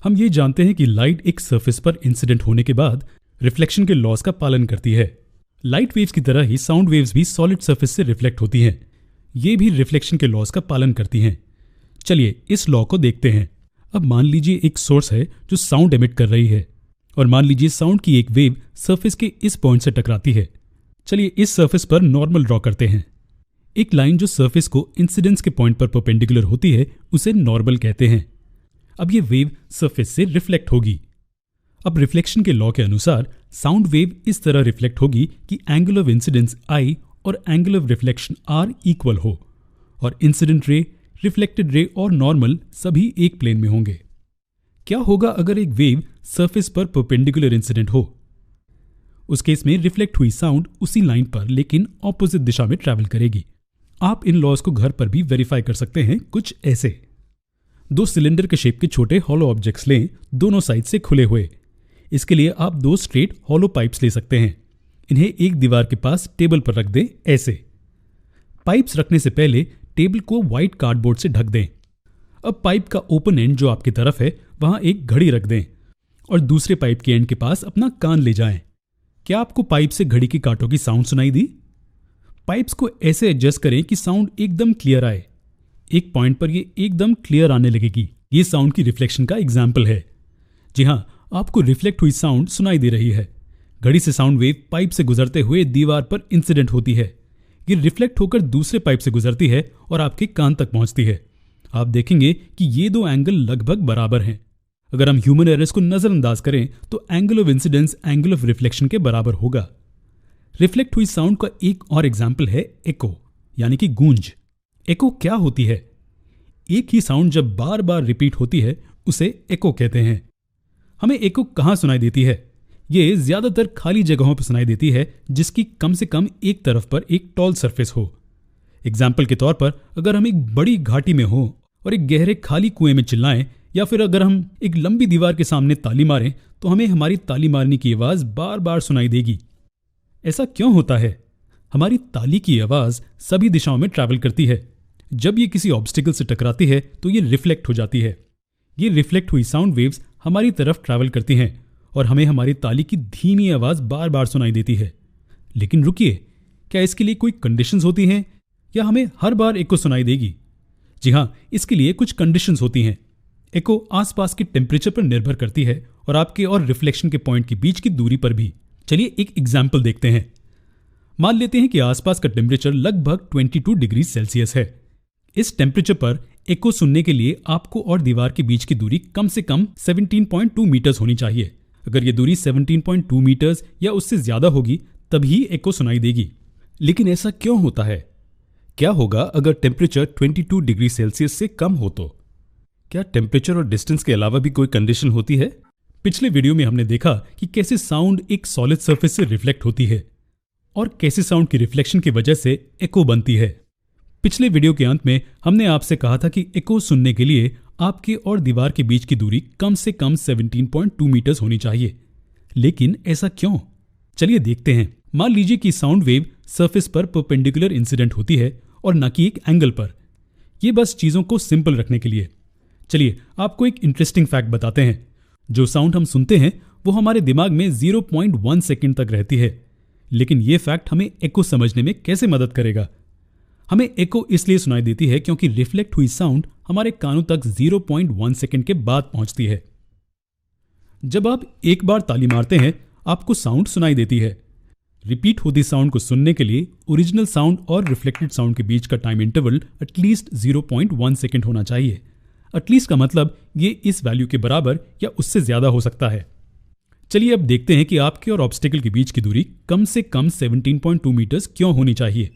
हम ये जानते हैं कि लाइट एक सरफेस पर इंसिडेंट होने के बाद रिफ्लेक्शन के लॉज का पालन करती है। लाइट वेव्स की तरह ही साउंड वेव्स भी सॉलिड सरफेस से रिफ्लेक्ट होती हैं। ये भी रिफ्लेक्शन के लॉज का पालन करती हैं। चलिए इस लॉ को देखते हैं। अब मान लीजिए एक सोर्स है जो साउंड एमिट कर रही है और मान लीजिए साउंड की एक वेव सरफेस के इस पॉइंट से टकराती है। चलिए इस सरफेस पर नॉर्मल ड्रॉ करते हैं। एक लाइन जो सरफेस को इंसिडेंस के पॉइंट पर परपेंडिकुलर होती है उसे नॉर्मल कहते हैं। अब ये वेव सरफेस से रिफ्लेक्ट होगी। अब रिफ्लेक्शन के लॉ के अनुसार साउंड वेव इस तरह रिफ्लेक्ट होगी कि एंगल ऑफ इंसिडेंस I और angle of reflection R equal हो और इंसिडेंट रे, रिफ्लेक्टेड रे और नॉर्मल सभी एक प्लेन में होंगे। क्या होगा अगर एक वेव सरफेस पर परपेंडिकुलर इंसिडेंट हो? उस केस में रिफ्लेक्ट हुई साउंड उसी लाइन पर लेकिन ऑपोजिट दिशा में ट्रैवल करेगी। आप इन लॉज को घर पर भी वेरीफाई कर सकते हैं कुछ ऐसे। दो सिलेंडर के शेप के छोटे हॉलो ऑब्जेक्ट्स लें, दोनों साइड से खुले हुए। इसके लिए आप दो स्ट्रेट हॉलो पाइप्स ले सकते हैं। इन्हें एक दीवार के पास टेबल पर रख दें ऐसे। पाइप्स रखने से पहले टेबल को व्हाइट कार्डबोर्ड से ढक दें। अब पाइप का ओपन एंड जो आपकी तरफ है वहां एक घड़ी रख दें और दूसरे पाइप के एंड के पास अपना कान ले जाएं। क्या आपको पाइप से घड़ी की कांटों की साउंड सुनाई दी? पाइप्स को ऐसे एडजस्ट करें कि साउंड एकदम क्लियर आए। एक पॉइंट पर ये एकदम क्लियर आने लगेगी। ये साउंड की रिफ्लेक्शन का एग्जाम्पल है। जी हाँ, आपको रिफ्लेक्ट हुई साउंड सुनाई दे रही है। घड़ी से साउंड वेव पाइप से गुजरते हुए दीवार पर इंसिडेंट होती है। ये रिफ्लेक्ट होकर दूसरे पाइप से गुजरती है और आपके कान तक पहुंचती है। आप देखेंगे कि ये दो एंगल लगभग बराबर हैं। अगर हम ह्यूमन एरर्स को नजरअंदाज करें तो angle of incidence angle of reflection के बराबर होगा। रिफ्लेक्ट हुई साउंड का एक और एग्जाम्पल है एको, यानी कि गूंज। एको क्या होती है? एक ही साउंड जब बार बार रिपीट होती है उसे एको कहते हैं। हमें एको कहां सुनाई देती है? ये ज्यादातर खाली जगहों पर सुनाई देती है जिसकी कम से कम एक तरफ पर एक टॉल सरफेस हो। एग्जाम्पल के तौर पर अगर हम एक बड़ी घाटी में हो और एक गहरे खाली कुएं में चिल्लाएं, या फिर अगर हम एक लंबी दीवार के सामने ताली मारें तो हमें हमारी ताली मारने की आवाज बार बार सुनाई देगी। ऐसा क्यों होता है? हमारी ताली की आवाज सभी दिशाओं में ट्रैवल करती है। जब ये किसी ऑब्स्टिकल से टकराती है तो ये रिफ्लेक्ट हो जाती है। ये रिफ्लेक्ट हुई साउंड वेव्स हमारी तरफ ट्रैवल करती हैं और हमें हमारी ताली की धीमी आवाज बार बार सुनाई देती है। लेकिन रुकिए, क्या इसके लिए कोई कंडीशंस होती हैं या हमें हर बार एको सुनाई देगी? जी हाँ, इसके लिए कुछ कंडीशंस होती हैं। एको आसपास के टेम्परेचर पर निर्भर करती है और आपके और रिफ्लेक्शन के पॉइंट के बीच की दूरी पर भी। चलिए एक एग्जाम्पल देखते हैं। मान लेते हैं कि आसपास का टेम्परेचर लगभग 22 डिग्री सेल्सियस है। इस टेम्परेचर पर एको सुनने के लिए आपको और दीवार के बीच की दूरी कम से कम 17.2 मीटर्स होनी चाहिए। अगर ये दूरी 17.2 मीटर्स या उससे ज्यादा होगी तभी एको सुनाई देगी। लेकिन ऐसा क्यों होता है? क्या होगा अगर टेम्परेचर 22 डिग्री सेल्सियस से कम हो तो? क्या टेम्परेचर और डिस्टेंस के अलावा भी कोई कंडीशन होती है? पिछले वीडियो में हमने देखा कि कैसे साउंड एक सॉलिड सरफेस से रिफ्लेक्ट होती है और कैसे साउंड की रिफ्लेक्शन की वजह से एको बनती है। पिछले वीडियो के अंत में हमने आपसे कहा था कि एको सुनने के लिए आपके और दीवार के बीच की दूरी कम से कम 17.2 मीटर्स होनी चाहिए। लेकिन ऐसा क्यों? चलिए देखते हैं। मान लीजिए कि साउंड वेव सरफेस पर परपेंडिकुलर इंसिडेंट होती है और न कि एक एंगल पर। यह बस चीजों को सिंपल रखने के लिए। चलिए आपको एक इंटरेस्टिंग फैक्ट बताते हैं। जो साउंड हम सुनते हैं वो हमारे दिमाग में 0.1 सेकंड तक रहती है। लेकिन यह फैक्ट हमें एको समझने में कैसे मदद करेगा? हमें एको इसलिए सुनाई देती है क्योंकि रिफ्लेक्ट हुई साउंड हमारे कानों तक 0.1 सेकंड के बाद पहुंचती है। जब आप एक बार ताली मारते हैं आपको साउंड सुनाई देती है। रिपीट होती साउंड को सुनने के लिए ओरिजिनल साउंड और रिफ्लेक्टेड साउंड के बीच का टाइम इंटरवल एटलीस्ट 0.1 सेकंड होना चाहिए। एटलीस्ट का मतलब ये इस वैल्यू के बराबर या उससे ज्यादा हो सकता है। चलिए अब देखते हैं कि आपके और ऑब्स्टिकल के बीच की दूरी कम से कम 17.2 मीटर्स क्यों होनी चाहिए।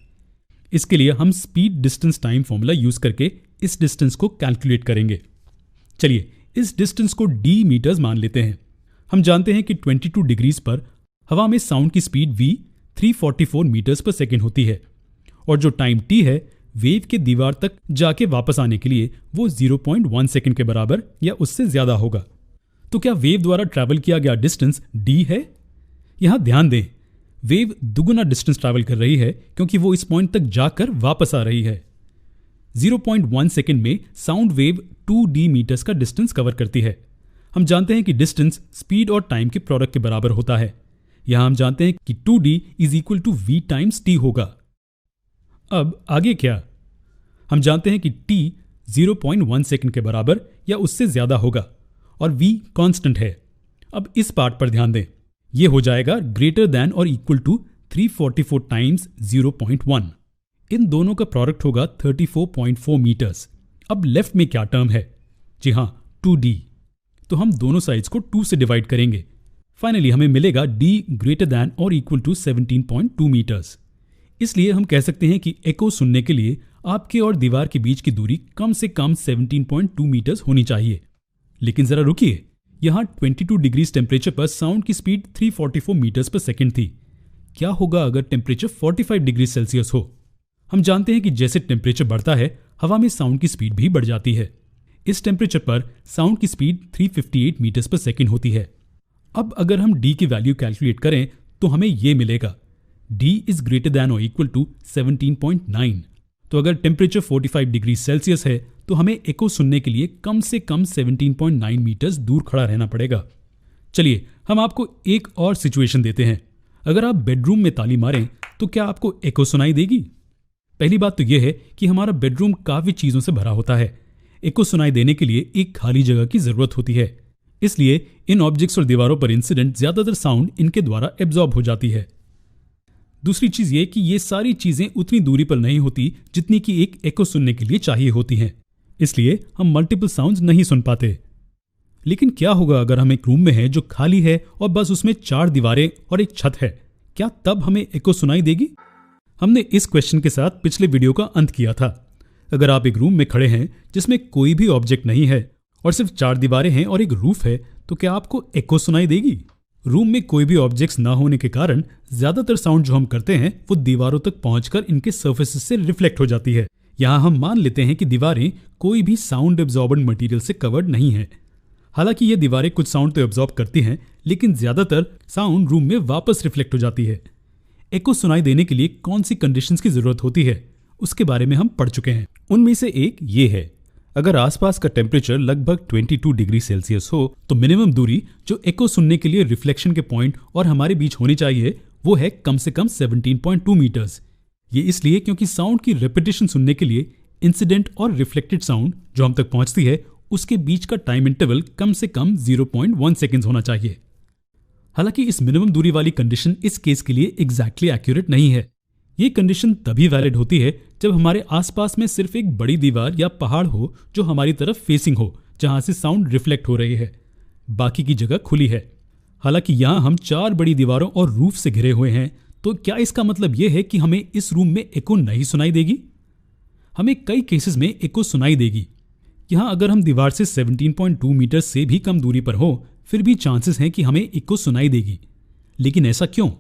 इसके लिए हम speed distance time formula use करके इस डिस्टेंस को कैलकुलेट करेंगे। चलिए इस डिस्टेंस को d मीटर्स मान लेते हैं। हम जानते हैं कि 22 डिग्रीज पर हवा में साउंड की स्पीड v 344 मीटर्स पर सेकेंड होती है और जो टाइम t है वेव के दीवार तक जाके वापस आने के लिए वो 0.1 सेकेंड के बराबर या उससे ज्यादा होगा। तो क्या वेव द्वारा ट्रैवल किया गया डिस्टेंस d है? यहां ध्यान दें, वेव दुगुना डिस्टेंस ट्रैवल कर रही है क्योंकि वो इस पॉइंट तक जाकर वापस आ रही है। 0.1 सेकेंड में साउंड वेव 2d मीटर्स का डिस्टेंस कवर करती है। हम जानते हैं कि डिस्टेंस स्पीड और टाइम के प्रोडक्ट के बराबर होता है। यहां हम जानते हैं कि 2d is equal to v times t होगा। अब आगे क्या? हम जानते हैं कि t 0.1 सेकंड के बराबर या उससे ज्यादा होगा और v कांस्टेंट है। अब इस पार्ट पर ध्यान दें, यह हो जाएगा ग्रेटर देन और इक्वल टू 344 टाइम्स 0.1। इन दोनों का प्रोडक्ट होगा 34.4 मीटर्स। अब लेफ्ट में क्या टर्म है? जी हां, 2d। तो हम दोनों साइड्स को 2 से डिवाइड करेंगे। फाइनली हमें मिलेगा d ग्रेटर देन और इक्वल टू 17.2 मीटर्स। इसलिए हम कह सकते हैं कि एको सुनने के लिए आपके और दीवार के बीच की दूरी कम से कम 17.2 मीटर्स होनी चाहिए। लेकिन जरा रुकिए, यहां 22 डिग्रीज टेम्परेचर पर साउंड की स्पीड 344 मीटर्स पर सेकंड थी। क्या होगा अगर टेम्परेचर 45 डिग्री सेल्सियस हो? हम जानते हैं कि जैसे टेम्परेचर बढ़ता है, हवा में साउंड की स्पीड भी बढ़ जाती है। इस टेम्परेचर पर साउंड की स्पीड 358 मीटर्स पर सेकंड होती है। अब अगर हम d की वैल्यू कैलकुलेट करें तो हमें यह मिलेगा, d इज ग्रेटर दैन और इक्वल टू 17.9। तो अगर टेम्परेचर 45 डिग्री सेल्सियस है तो हमें एको सुनने के लिए कम से कम 17.9 मीटर्स दूर खड़ा रहना पड़ेगा। चलिए हम आपको एक और सिचुएशन देते हैं। अगर आप बेडरूम में ताली मारें तो क्या आपको एको सुनाई देगी? पहली बात तो यह है कि हमारा बेडरूम काफी चीजों से भरा होता है। एको सुनाई देने के लिए एक खाली जगह की जरूरत होती है, इसलिए इन ऑब्जेक्ट्स और दीवारों पर इंसिडेंट ज्यादातर साउंड इनके द्वारा एब्जॉर्ब हो जाती है। दूसरी चीज ये कि ये सारी चीजें उतनी दूरी पर नहीं होती जितनी कि एक एको सुनने के लिए चाहिए होती हैं, इसलिए हम मल्टीपल साउंड्स नहीं सुन पाते। लेकिन क्या होगा अगर हम एक रूम में हैं जो खाली है और बस उसमें 4 दीवारें और एक छत है? क्या तब हमें एको सुनाई देगी? हमने इस क्वेश्चन के साथ पिछले वीडियो का अंत किया था। अगर आप एक रूम में खड़े हैं जिसमें कोई भी ऑब्जेक्ट नहीं है और सिर्फ 4 दीवारें हैं और एक रूफ है, तो क्या आपको एको सुनाई देगी? रूम में कोई भी ऑब्जेक्ट्स ना होने के कारण ज्यादातर साउंड जो हम करते हैं वो दीवारों तक पहुंचकर इनके सर्फेसेस से रिफ्लेक्ट हो जाती है। यहां हम मान लेते हैं कि दीवारें कोई भी साउंड एब्जॉर्बेंट मटेरियल से कवर्ड नहीं है। हालांकि ये दीवारें कुछ साउंड तो एब्जॉर्ब करती हैं, लेकिन ज्यादातर साउंड रूम में वापस रिफ्लेक्ट हो जाती है। एको सुनाई देने के लिए कौन सी कंडीशंस की जरूरत होती है, उसके बारे में हम पढ़ चुके हैं। उनमें से एक ये है, अगर आसपास का टेम्परेचर लगभग 22 डिग्री सेल्सियस हो तो मिनिमम दूरी जो एको सुनने के लिए रिफ्लेक्शन के पॉइंट और हमारे बीच होनी चाहिए वो है कम से कम 17.2 मीटर्स। ये इसलिए क्योंकि साउंड की रेपिटेशन सुनने के लिए इंसिडेंट और रिफ्लेक्टेड साउंड जो हम तक पहुंचती है उसके बीच का टाइम इंटरवल कम से कम 0.1 सेकेंड्स होना चाहिए। हालांकि इस मिनिमम दूरी वाली कंडीशन इस केस के लिए एग्जैक्टली एक्यूरेट नहीं है। ये कंडीशन तभी वैलिड होती है जब हमारे आसपास में सिर्फ एक बड़ी दीवार या पहाड़ हो जो हमारी तरफ फेसिंग हो, जहां से साउंड रिफ्लेक्ट हो रही है, बाकी की जगह खुली है। हालांकि यहां हम 4 बड़ी दीवारों और रूफ से घिरे हुए हैं, तो क्या इसका मतलब यह है कि हमें इस रूम में एको नहीं सुनाई देगी? हमें कई केसेस में एको सुनाई देगी। यहां अगर हम दीवार से 17.2 मीटर से भी कम दूरी पर हो, फिर भी चांसेस हैं कि हमें इको सुनाई देगी। लेकिन ऐसा क्यों?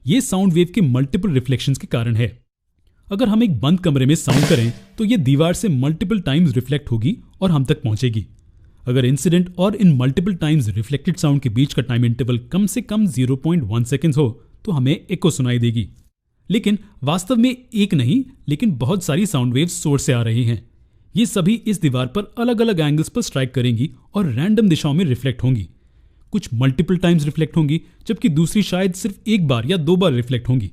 ये साउंड वेव के मल्टीपल रिफ्लेक्शंस के कारण है। अगर हम एक बंद कमरे में साउंड करें तो ये दीवार से मल्टीपल टाइम्स रिफ्लेक्ट होगी और हम तक पहुंचेगी। अगर इंसिडेंट और इन मल्टीपल टाइम्स रिफ्लेक्टेड साउंड के बीच का टाइम इंटरवल कम से कम 0.1 सेकेंड्स हो तो हमें एको सुनाई देगी। लेकिन वास्तव में एक नहीं, लेकिन बहुत सारी साउंड वेव्स सोर्स से आ रही हैं। ये सभी इस दीवार पर अलग अलग एंगल्स पर स्ट्राइक करेंगी और रैंडम दिशाओं में रिफ्लेक्ट होंगी। कुछ मल्टीपल टाइम्स रिफ्लेक्ट होंगी, जबकि दूसरी शायद सिर्फ एक बार या 2 बार रिफ्लेक्ट होंगी।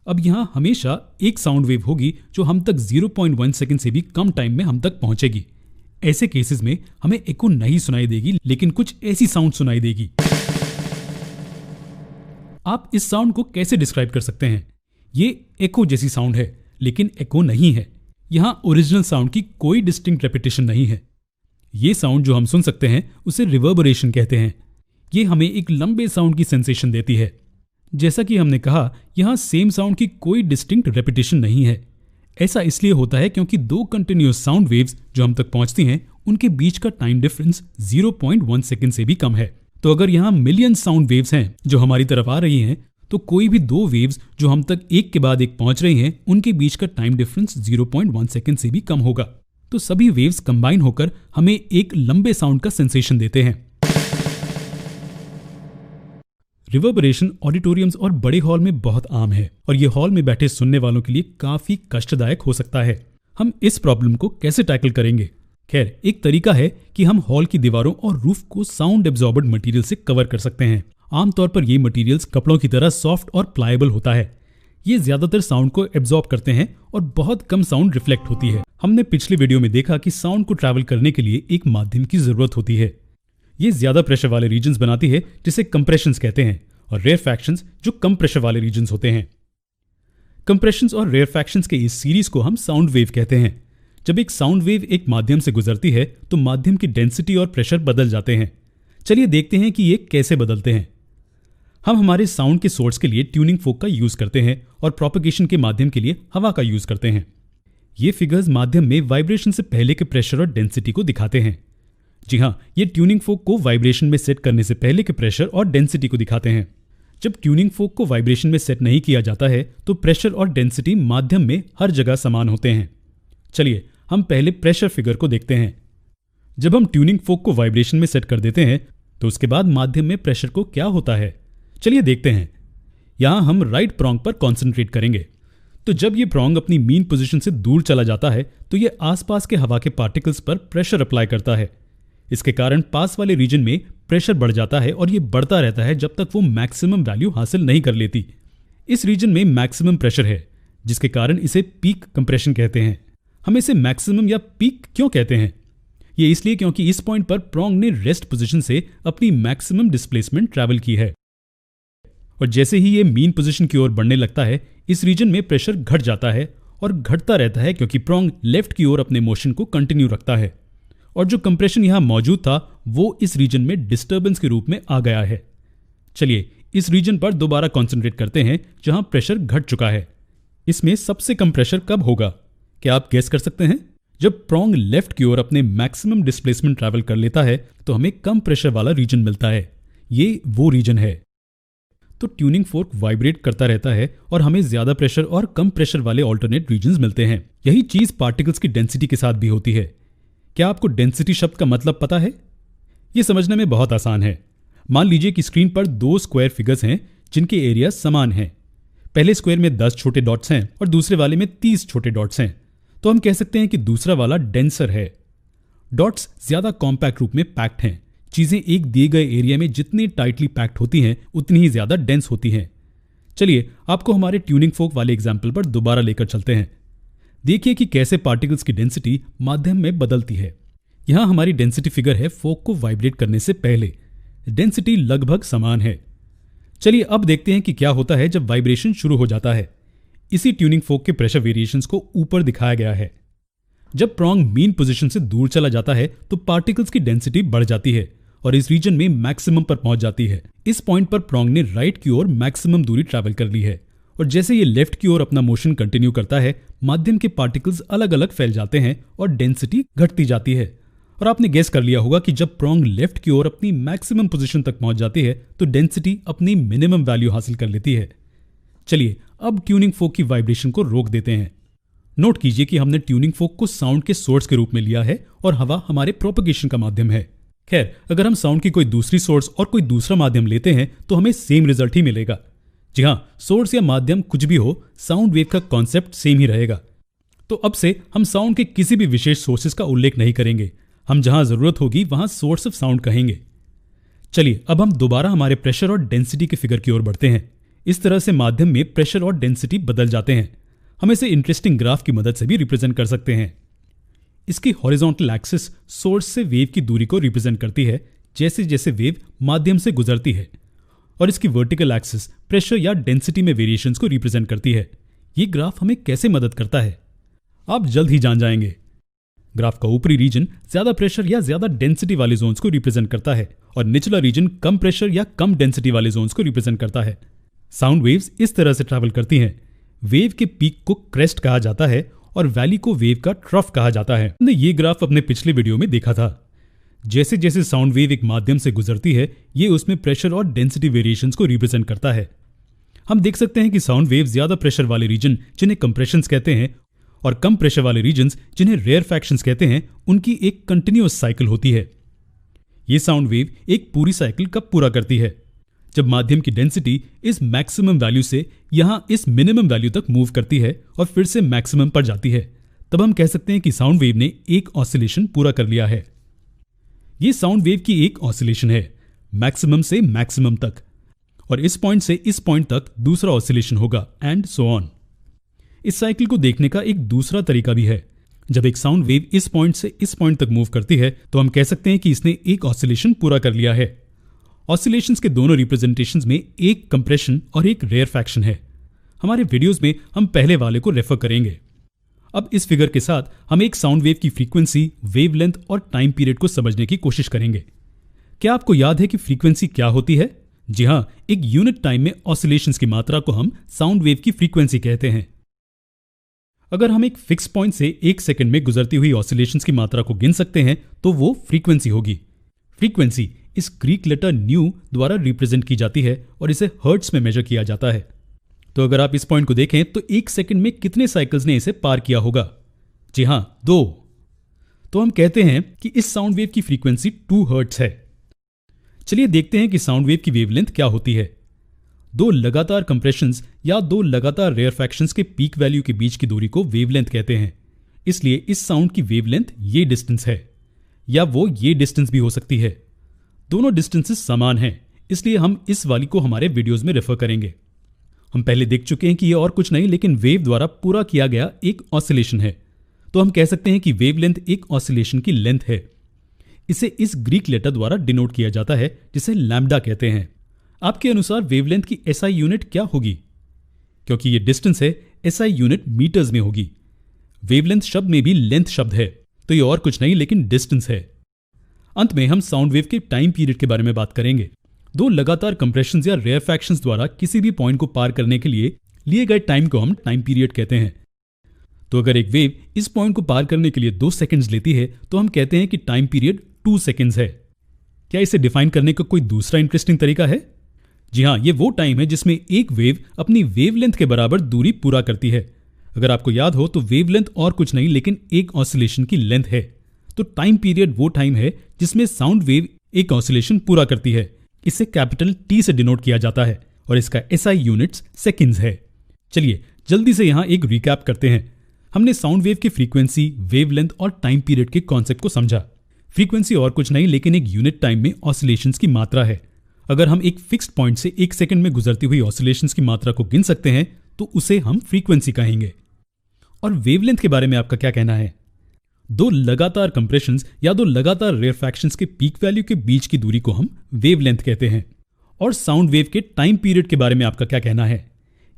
अब यहां हमेशा एक साउंड वेव होगी जो हम तक 0.1 सेकेंड से भी कम टाइम में हम तक पहुंचेगी। ऐसे केसेस में हमें एको नहीं सुनाई देगी, लेकिन कुछ ऐसी साउंड सुनाई देगी। आप इस साउंड को कैसे डिस्क्राइब कर सकते हैं? ये एको जैसी साउंड है, लेकिन एको नहीं है। यहां ओरिजिनल साउंड की कोई डिस्टिंक्ट रेपिटेशन नहीं है। ये साउंड जो हम सुन सकते हैं उसे रिवर्बरेशन कहते हैं। ये हमें एक लंबे साउंड की सेंसेशन देती है। जैसा कि हमने कहा, यहां सेम साउंड की कोई डिस्टिंक्ट रेपिटेशन नहीं है। ऐसा इसलिए होता है क्योंकि 2 कंटिन्यूअस साउंड वेव्स जो हम तक पहुंचती हैं उनके बीच का टाइम डिफरेंस 0.1 सेकेंड से भी कम है। तो अगर यहां मिलियन साउंड वेव्स हैं जो हमारी तरफ आ रही हैं, तो कोई भी 2 वेव्स जो हम तक एक के बाद एक पहुंच रही हैं उनके बीच का टाइम डिफरेंस 0.1 सेकेंड से भी कम होगा। तो सभी वेव्स कंबाइन होकर हमें एक लंबे साउंड का सेंसेशन देते हैं। रिवर्बरेशन ऑडिटोरियम्स और बड़े हॉल में बहुत आम है और ये हॉल में बैठे सुनने वालों के लिए काफी कष्टदायक हो सकता है। हम इस प्रॉब्लम को कैसे टैकल करेंगे? खैर, एक तरीका है कि हम हॉल की दीवारों और रूफ को साउंड एब्जॉर्बेंट मटेरियल से कवर कर सकते हैं। आमतौर पर ये मटेरियल्स कपड़ों की तरह सॉफ्ट और प्लायबल होता है। ये ज्यादातर साउंड को एब्जॉर्ब करते हैं और बहुत कम साउंड रिफ्लेक्ट होती है। हमने पिछले वीडियो में देखा कि साउंड को ट्रैवल करने के लिए एक माध्यम की जरूरत होती है। ये ज्यादा प्रेशर वाले रीजन्स बनाती है जिसे कंप्रेशंस कहते हैं, और रेयरफैक्शंस जो कम प्रेशर वाले रीजन्स होते हैं। कंप्रेशंस और रेयरफैक्शंस के इस सीरीज को हम साउंड वेव कहते हैं। जब एक साउंड वेव एक माध्यम से गुजरती है तो माध्यम की डेंसिटी और प्रेशर बदल जाते हैं। चलिए देखते हैं कि ये कैसे बदलते हैं। हम हमारे साउंड के सोर्स के लिए ट्यूनिंग फोक का यूज करते हैं और प्रोपगेशन के माध्यम के लिए हवा का यूज करते हैं। ये फिगर्स माध्यम में वाइब्रेशन से पहले के प्रेशर और डेंसिटी को दिखाते हैं। जी हाँ, ये ट्यूनिंग फोक को वाइब्रेशन में सेट करने से पहले के प्रेशर और डेंसिटी को दिखाते हैं। जब ट्यूनिंग फोक को वाइब्रेशन में सेट नहीं किया जाता है तो प्रेशर और डेंसिटी माध्यम में हर जगह समान होते हैं। चलिए हम पहले प्रेशर फिगर को देखते हैं। जब हम ट्यूनिंग फोक को वाइब्रेशन में सेट कर देते हैं तो उसके बाद माध्यम में प्रेशर को क्या होता है, चलिए देखते हैं। यहां हम राइट प्रोंग पर कॉन्सेंट्रेट करेंगे। तो जब ये प्रोंग अपनी मीन पोजीशन से दूर चला जाता है तो ये आसपास के हवा के पार्टिकल्स पर प्रेशर अप्लाई करता है। इसके कारण पास वाले रीजन में प्रेशर बढ़ जाता है और ये बढ़ता रहता है जब तक वो मैक्सिमम वैल्यू हासिल नहीं कर लेती। इस रीजन में मैक्सिमम प्रेशर है जिसके कारण इसे पीक कंप्रेशन कहते हैं। हम इसे मैक्सिमम या पीक क्यों कहते हैं? ये इसलिए क्योंकि इस पॉइंट पर प्रोंग ने रेस्ट पोजीशन से अपनी मैक्सिमम डिस्प्लेसमेंट ट्रैवल की है, और जैसे ही ये मीन पोजीशन की ओर बढ़ने लगता है इस रीजन में प्रेशर घट जाता है और घटता रहता है क्योंकि प्रोंग लेफ्ट की ओर अपने मोशन को कंटिन्यू रखता है, और जो कंप्रेशन यहां मौजूद था वो इस रीजन में डिस्टर्बेंस के रूप में आ गया है। चलिए इस रीजन पर दोबारा कॉन्सेंट्रेट करते हैं जहां प्रेशर घट चुका है। इसमें सबसे कम प्रेशर कब होगा, क्या आप गेस कर सकते हैं? जब प्रोंग लेफ्ट की ओर अपने मैक्सिमम डिस्प्लेसमेंट ट्रैवल कर लेता है तो हमें कम प्रेशर वाला रीजन मिलता है। ये वो रीजन है। तो ट्यूनिंग फोर्क वाइब्रेट करता रहता है और हमें ज्यादा प्रेशर और कम प्रेशर वाले ऑल्टरनेट रीजन्स मिलते हैं। यही चीज पार्टिकल्स की डेंसिटी के साथ भी होती है। क्या आपको डेंसिटी शब्द का मतलब पता है? यह समझने में बहुत आसान है। मान लीजिए कि स्क्रीन पर दो स्क्वायर फिगर्स हैं जिनके एरिया समान हैं। पहले स्क्वायर में 10 छोटे डॉट्स हैं और दूसरे वाले में 30 छोटे डॉट्स हैं। तो हम कह सकते हैं कि दूसरा वाला डेंसर है। डॉट्स ज्यादा कॉम्पैक्ट रूप में पैक्ड हैं। चीजें एक दिए गए एरिया में जितनी टाइटली पैक्ड होती हैं उतनी ही ज्यादा डेंस होती हैं। चलिए आपको हमारे ट्यूनिंग फोक वाले एग्जाम्पल पर दोबारा लेकर चलते हैं। देखिए कि कैसे पार्टिकल्स की डेंसिटी माध्यम में बदलती है। यहां हमारी डेंसिटी फिगर है फोक को वाइब्रेट करने से पहले। डेंसिटी लगभग समान है। चलिए अब देखते हैं कि क्या होता है जब वाइब्रेशन शुरू हो जाता है। इसी ट्यूनिंग फोक के प्रेशर वेरिएशंस को ऊपर दिखाया गया है। जब प्रोंग मीन पोजीशन से दूर चला जाता है तो पार्टिकल्स की डेंसिटी बढ़ जाती है और इस रीजन में मैक्सिमम पर पहुंच जाती है। इस पॉइंट पर प्रोंग ने राइट की ओर मैक्सिमम दूरी ट्रैवल कर ली है, और जैसे ये लेफ्ट की ओर अपना मोशन कंटिन्यू करता है माध्यम के पार्टिकल्स अलग अलग फैल जाते हैं और डेंसिटी घटती जाती है। और आपने गेस कर लिया होगा कि जब प्रोंग लेफ्ट की ओर अपनी मैक्सिमम पोजीशन तक पहुंच जाती है तो डेंसिटी अपनी मिनिमम वैल्यू हासिल कर लेती है। चलिए अब ट्यूनिंग फोक की वाइब्रेशन को रोक देते हैं। नोट कीजिए कि हमने ट्यूनिंग फोक को साउंड के सोर्स के रूप में लिया है और हवा हमारे प्रोपगेशन का माध्यम है। खैर, अगर हम साउंड की कोई दूसरी सोर्स और कोई दूसरा माध्यम लेते हैं तो हमें सेम रिजल्ट ही मिलेगा। जी हाँ, सोर्स या माध्यम कुछ भी हो, साउंड वेव का कॉन्सेप्ट सेम ही रहेगा। तो अब से हम साउंड के किसी भी विशेष सोर्सेज का उल्लेख नहीं करेंगे। हम जहां जरूरत होगी वहां सोर्स ऑफ साउंड कहेंगे। चलिए अब हम दोबारा हमारे प्रेशर और डेंसिटी के फिगर की ओर बढ़ते हैं। इस तरह से माध्यम में प्रेशर और डेंसिटी बदल जाते हैं। हम इसे इंटरेस्टिंग ग्राफ की मदद से भी रिप्रेजेंट कर सकते हैं। इसकी हॉरिजॉन्टल एक्सिस सोर्स से वेव की दूरी को रिप्रेजेंट करती है जैसे जैसे वेव माध्यम से गुजरती है, और इसकी वर्टिकल एक्सिस प्रेशर या डेंसिटी में वेरिएशंस को रिप्रेजेंट करती है। ये ग्राफ हमें कैसे मदद करता है आप जल्द ही जान जाएंगे। ग्राफ का ऊपरी रीजन ज्यादा प्रेशर या ज्यादा डेंसिटी वाले जोन्स को रिप्रेजेंट करता है और निचला रीजन कम प्रेशर या कम डेंसिटी वाले जोन्स को रिप्रेजेंट करता है। साउंड वेव्स इस तरह से ट्रैवल करती हैं। वेव के पीक को क्रेस्ट कहा जाता है और वैली को वेव का ट्रफ कहा जाता है। हमने ये ग्राफ अपने पिछले वीडियो में देखा था। जैसे जैसे साउंड वेव एक माध्यम से गुजरती है ये उसमें प्रेशर और डेंसिटी वेरिएशंस को रिप्रेजेंट करता है। हम देख सकते हैं कि साउंड वेव ज्यादा प्रेशर वाले रीजन जिन्हें कंप्रेशंस कहते हैं और कम प्रेशर वाले रीजन्स जिन्हें रेयरफैक्शंस कहते हैं उनकी एक कंटिन्यूअस साइकिल होती है। ये साउंड वेव एक पूरी साइकिल कब पूरा करती है? जब माध्यम की डेंसिटी इस मैक्सिमम वैल्यू से यहां इस मिनिमम वैल्यू तक मूव करती है और फिर से मैक्सिमम पर जाती है, तब हम कह सकते हैं कि साउंड वेव ने एक ऑसिलेशन पूरा कर लिया है। ये साउंड वेव की एक ऑसिलेशन है, मैक्सिमम से मैक्सिमम तक, और इस पॉइंट से इस पॉइंट तक दूसरा ऑसिलेशन होगा, एंड सो ऑन। इस साइकिल को देखने का एक दूसरा तरीका भी है। जब एक साउंड वेव इस पॉइंट से इस पॉइंट तक मूव करती है तो हम कह सकते हैं कि इसने एक ऑसिलेशन पूरा कर लिया है। ऑसिलेशंस के दोनों रिप्रेजेंटेशंस में एक कंप्रेशन और एक रेयरफैक्शन है। हमारे वीडियोस में हम पहले वाले को रेफर करेंगे। अब इस फिगर के साथ हम एक साउंड वेव की फ्रीक्वेंसी, वेवलेंथ और टाइम पीरियड को समझने की कोशिश करेंगे। क्या आपको याद है कि फ्रीक्वेंसी क्या होती है? जी हां, एक यूनिट टाइम में ऑसिलेशंस की मात्रा को हम साउंड वेव की फ्रीक्वेंसी कहते हैं। अगर हम एक फिक्स पॉइंट से एक सेकंड में गुजरती हुई ऑसिलेशंस की मात्रा को गिन सकते हैं तो वो फ्रीक्वेंसी होगी। फ्रीक्वेंसी इस ग्रीक लेटर न्यू द्वारा रिप्रेजेंट की जाती है और इसे हर्ट्ज में मेजर किया जाता है। तो अगर आप इस पॉइंट को देखें तो एक सेकंड में कितने साइकिल्स ने इसे पार किया होगा? जी हां, 2। तो हम कहते हैं कि इस साउंड वेव की फ्रीक्वेंसी 2 हर्ट्ज है। चलिए देखते हैं कि साउंड वेव की वेवलेंथ क्या होती है। दो लगातार कंप्रेशंस या दो लगातार रेयरफैक्शंस के पीक वैल्यू के बीच की दूरी को वेवलेंथ कहते हैं। इसलिए इस साउंड की वेवलेंथ ये डिस्टेंस है, या वो ये डिस्टेंस भी हो सकती है। दोनों डिस्टेंसेस समान हैं, इसलिए हम इस वाली को हमारे वीडियोस में रेफर करेंगे। हम पहले देख चुके हैं कि ये और कुछ नहीं लेकिन वेव द्वारा पूरा किया गया एक ऑसिलेशन है। तो हम कह सकते हैं कि वेवलेंथ एक ऑसिलेशन की लेंथ है। इसे इस ग्रीक लेटर द्वारा डिनोट किया जाता है जिसे लैम्डा कहते हैं। आपके अनुसार वेवलेंथ की एसआई यूनिट क्या होगी? क्योंकि ये डिस्टेंस है, एसआई यूनिट मीटर्स में होगी। वेवलेंथ शब्द में भी लेंथ शब्द है, तो ये और कुछ नहीं लेकिन डिस्टेंस है। अंत में हम साउंड वेव के टाइम पीरियड के बारे में बात करेंगे। दो लगातार कंप्रेशंस या रेयरफैक्शंस द्वारा किसी भी पॉइंट को पार करने के लिए गए टाइम को हम टाइम पीरियड कहते हैं। तो अगर एक वेव इस पॉइंट को पार करने के लिए 2 सेकंड्स लेती है तो हम कहते हैं कि टाइम पीरियड 2 सेकंड्स है। क्या इसे डिफाइन करने का कोई दूसरा इंटरेस्टिंग तरीका है? जी हां, ये वो टाइम है जिसमें एक वेव अपनी वेवलेंथ के बराबर दूरी पूरा करती है। अगर आपको याद हो तो वेवलेंथ और कुछ नहीं लेकिन एक ऑसिलेशन की लेंथ है। तो टाइम पीरियड वो टाइम है जिसमें साउंड वेव एक ऑसिलेशन पूरा करती है। इसे कैपिटल टी से डिनोट किया जाता है और इसका एसआई यूनिट्स सेकंड्स है। चलिए जल्दी से यहां एक रिकैप करते हैं। हमने साउंड वेव की फ्रीक्वेंसी, वेवलेंथ और टाइम पीरियड के कॉन्सेप्ट को समझा। फ्रीक्वेंसी और कुछ नहीं लेकिन एक यूनिट टाइम में ऑसिलेशंस की मात्रा है। अगर हम एक फिक्स्ड पॉइंट से एक सेकंड में गुजरती हुई ऑसिलेशंस की मात्रा को गिन सकते हैं तो उसे हम फ्रीक्वेंसी कहेंगे। और वेवलेंथ के बारे में आपका क्या कहना है? दो लगातार कंप्रेशंस या दो लगातार रेयरफैक्शंस के पीक वैल्यू के बीच की दूरी को हम वेवलेंथ कहते हैं। और साउंड वेव के टाइम पीरियड के बारे में आपका क्या कहना है?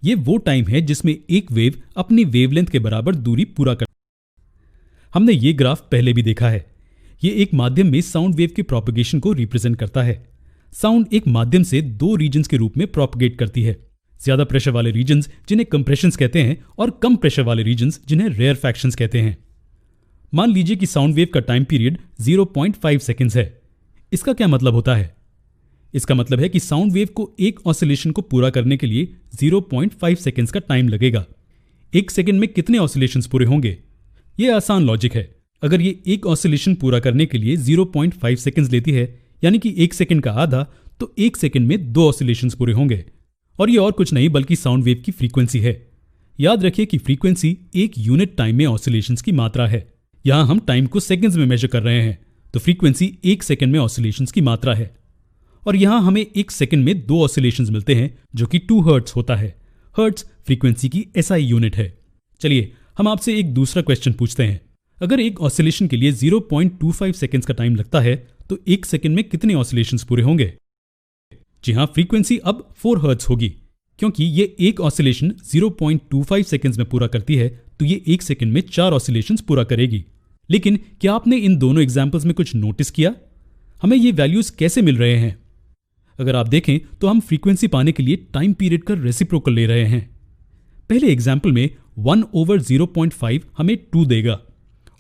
ये वो टाइम है जिसमें एक वेव अपनी वेवलेंथ के बराबर दूरी पूरा कर। हमने ये ग्राफ पहले भी देखा है। ये एक माध्यम में साउंड वेव के प्रोपगेशन को रिप्रेजेंट करता है। साउंड एक माध्यम से 2 रीजन्स के रूप में प्रोपगेट करती है। ज्यादा प्रेशर वाले रीजन्स जिन्हें कंप्रेशंस कहते हैं और कम प्रेशर वाले रीजन्स जिन्हें रेयरफैक्शंस कहते हैं। मान लीजिए कि साउंड वेव का टाइम पीरियड 0.5 सेकंड्स है। इसका क्या मतलब होता है? इसका मतलब है कि साउंड वेव को एक ऑसिलेशन को पूरा करने के लिए 0.5 सेकंड्स का टाइम लगेगा। एक सेकंड में कितने ऑसिलेशंस पूरे होंगे? यह आसान लॉजिक है। अगर ये एक ऑसिलेशन पूरा करने के लिए 0.5 सेकंड्स लेती है, यानी कि एक सेकंड का आधा, तो एक सेकंड में 2 ऑसिलेशंस पूरे होंगे। और ये और कुछ नहीं बल्कि साउंड वेव की फ्रीक्वेंसी है। याद रखिए कि फ्रीक्वेंसी एक यूनिट टाइम में ऑसिलेशंस की मात्रा है। यहां हम टाइम को सेकंड्स में मेजर कर रहे हैं, तो फ्रीक्वेंसी एक सेकंड में ऑसिलेशंस की मात्रा है। और यहां हमें एक सेकंड में 2 ऑसिलेशंस मिलते हैं जो कि 2 हर्ट्ज होता है। हर्ट्ज फ्रीक्वेंसी की एसआई यूनिट है। चलिए हम आपसे एक दूसरा क्वेश्चन पूछते हैं। अगर एक ऑसिलेशन के लिए 0.25 सेकंड्स का टाइम लगता है तो एक सेकंड में कितने ऑसिलेशंस पूरे होंगे? जी हां, फ्रीक्वेंसी अब 4 हर्ट्ज होगी। क्योंकि ये एक ऑसिलेशन 0.25 सेकंड्स में पूरा करती है तो ये एक सेकंड में 4 ऑसिलेशंस पूरा करेगी। लेकिन क्या आपने इन दोनों एग्जाम्पल्स में कुछ नोटिस किया? हमें ये वैल्यूज कैसे मिल रहे हैं? अगर आप देखें तो हम फ्रीक्वेंसी पाने के लिए टाइम पीरियड का रेसिप्रोकल ले रहे हैं। पहले एग्जाम्पल में 1/0.5 हमें 2 देगा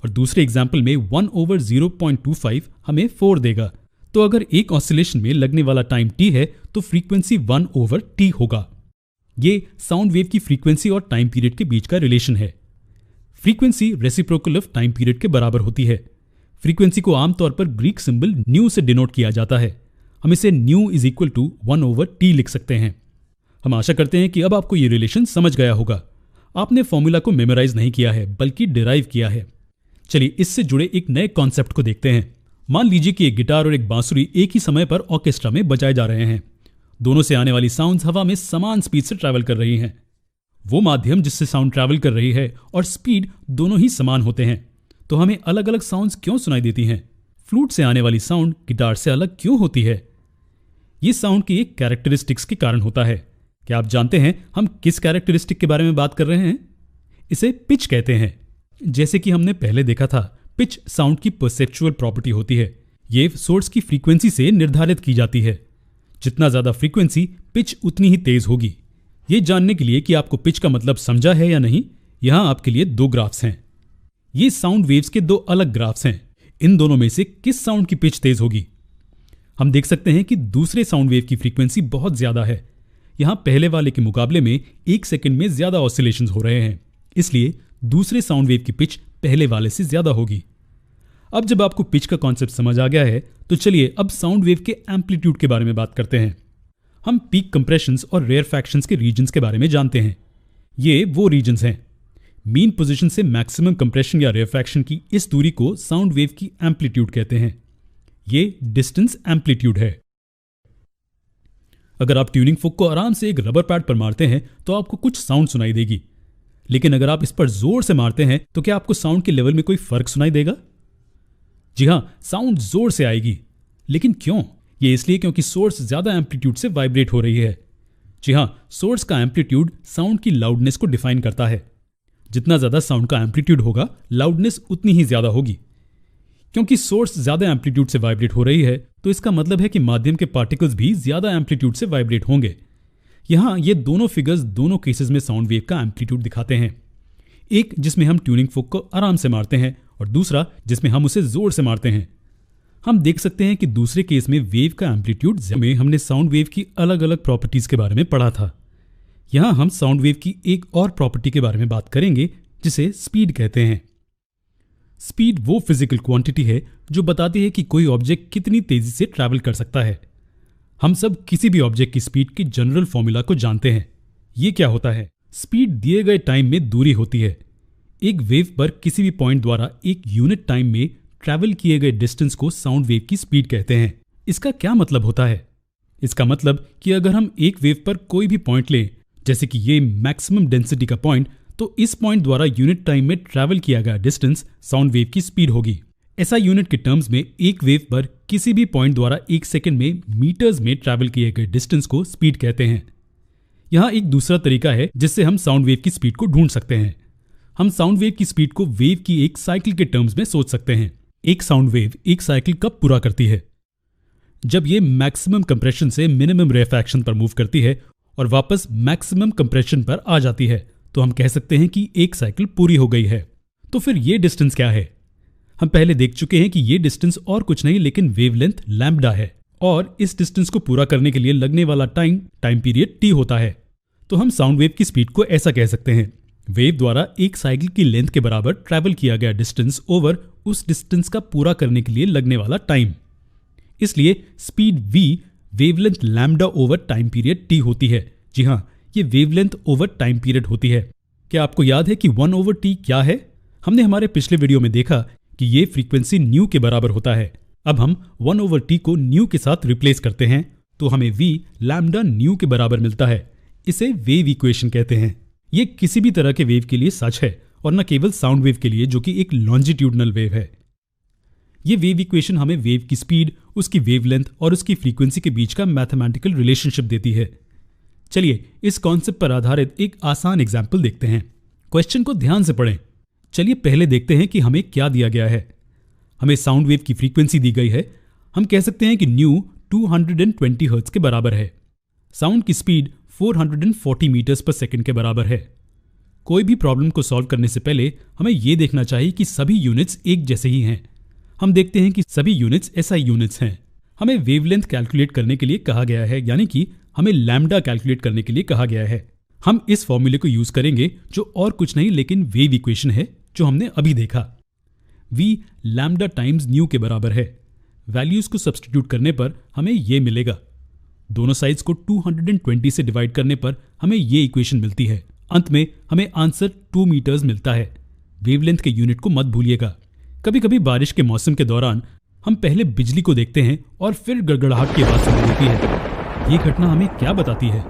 और दूसरे एग्जाम्पल में 1/0.25 हमें 4 देगा। तो अगर एक ऑसिलेशन में लगने वाला टाइम t है तो फ्रीक्वेंसी 1/t होगा। ये साउंड वेव की फ्रीक्वेंसी और टाइम पीरियड के बीच का रिलेशन है। Frequency reciprocal of time period के बराबर होती है। फ्रीक्वेंसी को आमतौर पर ग्रीक सिंबल न्यू से डिनोट किया जाता है। हम इसे new is equal to 1/t लिख सकते हैं। हम आशा करते हैं कि अब आपको ये रिलेशन समझ गया होगा। आपने फॉर्मूला को मेमोराइज नहीं किया है बल्कि डिराइव किया है। चलिए इससे जुड़े एक नए कॉन्सेप्ट को देखते हैं। मान लीजिए कि एक गिटार और एक बांसुरी एक ही समय पर ऑर्केस्ट्रा में बजाए जा रहे हैं। दोनों से आने वाली साउंड्स हवा में समान स्पीड से ट्रैवल कर रही हैं। वो माध्यम जिससे साउंड ट्रैवल कर रही है और स्पीड दोनों ही समान होते हैं, तो हमें अलग अलग साउंड्स क्यों सुनाई देती हैं? फ्लूट से आने वाली साउंड गिटार से अलग क्यों होती है? ये साउंड की एक कैरेक्टरिस्टिक्स के कारण होता है। क्या आप जानते हैं हम किस कैरेक्टरिस्टिक के बारे में बात कर रहे हैं? इसे पिच कहते हैं। जैसे कि हमने पहले देखा था, पिच साउंड की परसेप्चुअल प्रॉपर्टी होती है। ये सोर्स की फ्रीक्वेंसी से निर्धारित की जाती है। जितना ज्यादा फ्रीक्वेंसी, पिच उतनी ही तेज होगी। ये जानने के लिए कि आपको पिच का मतलब समझा है या नहीं, यहां आपके लिए दो ग्राफ्स हैं। ये साउंड वेव्स के दो अलग ग्राफ्स हैं। इन दोनों में से किस साउंड की पिच तेज होगी? हम देख सकते हैं कि दूसरे साउंड वेव की फ्रीक्वेंसी बहुत ज्यादा है। यहां पहले वाले के मुकाबले में 1 सेकंड में ज्यादा ऑसिलेशंस हो रहे हैं, इसलिए दूसरे साउंड वेव की पिच पहले वाले से ज्यादा होगी। अब जब आपको पिच का कॉन्सेप्ट समझ आ गया है, तो चलिए अब साउंड वेव के एम्पलीट्यूड के बारे में बात करते हैं। हम पीक कंप्रेशंस और रेयरफैक्शंस के रीजन्स के बारे में जानते हैं। ये वो रीजन्स हैं। मीन पोजीशन से मैक्सिमम कंप्रेशन या रेयरफैक्शन की इस दूरी को साउंड वेव की एम्पलीट्यूड कहते हैं। ये डिस्टेंस एम्पलीट्यूड है। अगर आप ट्यूनिंग फुक को आराम से एक रबर पैड पर मारते हैं तो आपको कुछ साउंड सुनाई देगी, लेकिन अगर आप इस पर जोर से मारते हैं तो क्या आपको साउंड के लेवल में कोई फर्क सुनाई देगा? जी हां, साउंड जोर से आएगी। लेकिन क्यों? ये इसलिए क्योंकि सोर्स ज्यादा एम्पलीट्यूड से वाइब्रेट हो रही है। जी हां, सोर्स का एम्पलीट्यूड साउंड की लाउडनेस को डिफाइन करता है। जितना ज्यादा साउंड का एम्पलीट्यूड होगा, लाउडनेस उतनी ही ज्यादा होगी। क्योंकि सोर्स ज्यादा एम्पलीट्यूड से वाइब्रेट हो रही है, तो इसका मतलब है कि माध्यम के पार्टिकल्स भी ज्यादा एम्पलीट्यूड से वाइब्रेट होंगे। यहां ये दोनों फिगर्स दोनों केसेस में साउंड वेव का एम्पलीट्यूड दिखाते हैं। एक जिसमें हम ट्यूनिंग फुक को आराम से मारते हैं और दूसरा जिसमें हम उसे जोर से मारते हैं। हम देख सकते हैं कि दूसरे केस में वेव का एम्पलीट्यूड में हमने साउंड वेव की अलग अलग प्रॉपर्टीज के बारे में पढ़ा था। यहां हम साउंड वेव की एक और प्रॉपर्टी के बारे में बात करेंगे जिसे स्पीड कहते हैं। स्पीड वो फिजिकल क्वांटिटी है जो बताती है कि कोई ऑब्जेक्ट कितनी तेजी से ट्रैवल कर सकता है। हम सब किसी भी ऑब्जेक्ट की स्पीड के जनरल फॉर्मूला को जानते हैं। ये क्या होता है? स्पीड दिए गए टाइम में दूरी होती है। एक वेव पर किसी भी पॉइंट द्वारा एक यूनिट टाइम में ट्रैवल किए गए डिस्टेंस को साउंड वेव की स्पीड कहते हैं। इसका क्या मतलब होता है? इसका मतलब कि अगर हम एक वेव पर कोई भी पॉइंट लें, जैसे कि ये मैक्सिमम डेंसिटी का पॉइंट, तो इस पॉइंट द्वारा यूनिट टाइम में ट्रैवल किया गया डिस्टेंस साउंड वेव की स्पीड होगी। ऐसा यूनिट के टर्म्स में एक वेव पर किसी भी पॉइंट द्वारा 1 सेकंड में मीटर्स में ट्रैवल किए गए डिस्टेंस को स्पीड कहते हैं। यहां एक दूसरा तरीका है जिससे हम साउंड वेव की स्पीड को ढूंढ सकते हैं। हम साउंड वेव की स्पीड को वेव की एक साइकिल के टर्म्स में सोच सकते हैं। एक साउंड वेव एक साइकिल कब पूरा करती है? जब ये मैक्सिमम कंप्रेशन से मिनिमम रेयरफैक्शन पर मूव करती है और वापस मैक्सिमम कंप्रेशन पर आ जाती है, तो हम कह सकते हैं कि एक साइकिल पूरी हो गई है। तो फिर ये डिस्टेंस क्या है? हम पहले देख चुके हैं कि ये डिस्टेंस और कुछ नहीं लेकिन वेवलेंथ लैम्बडा है, और इस डिस्टेंस को पूरा करने के लिए लगने वाला टाइम पीरियड टी होता है। तो हम साउंड वेव की स्पीड को ऐसा कह सकते हैं, वेव द्वारा एक साइकिल की लेंथ के बराबर ट्रैवल किया गया डिस्टेंस ओवर उस डिस्टेंस का पूरा करने के लिए लगने वाला टाइम। इसलिए speed v wavelength lambda over time period t होती है। जी हां, ये वेवलेंथ ओवर टाइम पीरियड होती है। क्या आपको याद है कि 1/t क्या है? हमने हमारे पिछले वीडियो में देखा कि ये फ्रीक्वेंसी न्यू के बराबर होता है। अब हम 1/t को न्यू के साथ रिप्लेस करते हैं तो हमें v लैम्बडा न्यू के बराबर मिलता है। इसे वेव इक्वेशन कहते हैं। ये किसी भी तरह के वेव के लिए सच है और न केवल साउंड वेव के लिए, जो कि एक लॉन्जिट्यूडनल वेव है। ये वेव इक्वेशन हमें वेव की स्पीड, उसकी वेवलेंथ और उसकी फ्रीक्वेंसी के बीच का मैथमेटिकल रिलेशनशिप देती है। चलिए इस कॉन्सेप्ट पर आधारित एक आसान एग्जाम्पल देखते हैं। क्वेश्चन को ध्यान से पढ़ें। चलिए पहले देखते हैं कि हमें क्या दिया गया है। हमें साउंड वेव की फ्रीक्वेंसी दी गई है। हम कह सकते हैं कि न्यू 220 हर्ट्ज के बराबर है। साउंड की स्पीड 440 मीटर्स पर सेकंड के बराबर है। कोई भी प्रॉब्लम को सॉल्व करने से पहले हमें यह देखना चाहिए कि सभी यूनिट्स एक जैसे ही हैं। हम देखते हैं कि सभी यूनिट्स एसआई यूनिट्स हैं। हमें वेवलेंथ कैलकुलेट करने के लिए कहा गया है, यानी कि हमें लैम्बडा कैलकुलेट करने के लिए कहा गया है। हम इस फॉर्मूले को यूज करेंगे जो और कुछ नहीं लेकिन वेव इक्वेशन है जो हमने अभी देखा। v लैम्बडा टाइम्स न्यू के बराबर है। वैल्यूज को सब्स्टिट्यूट करने पर हमें ये मिलेगा। दोनों साइड्स को 220 से डिवाइड करने पर हमें ये इक्वेशन मिलती है। अंत में हमें आंसर 2 मीटर्स मिलता है। वेवलेंथ के यूनिट को मत भूलिएगा। कभी कभी बारिश के मौसम के दौरान हम पहले बिजली को देखते हैं और फिर गड़गड़ाहट की आवाज सुनाई देती है। ये घटना हमें क्या बताती है?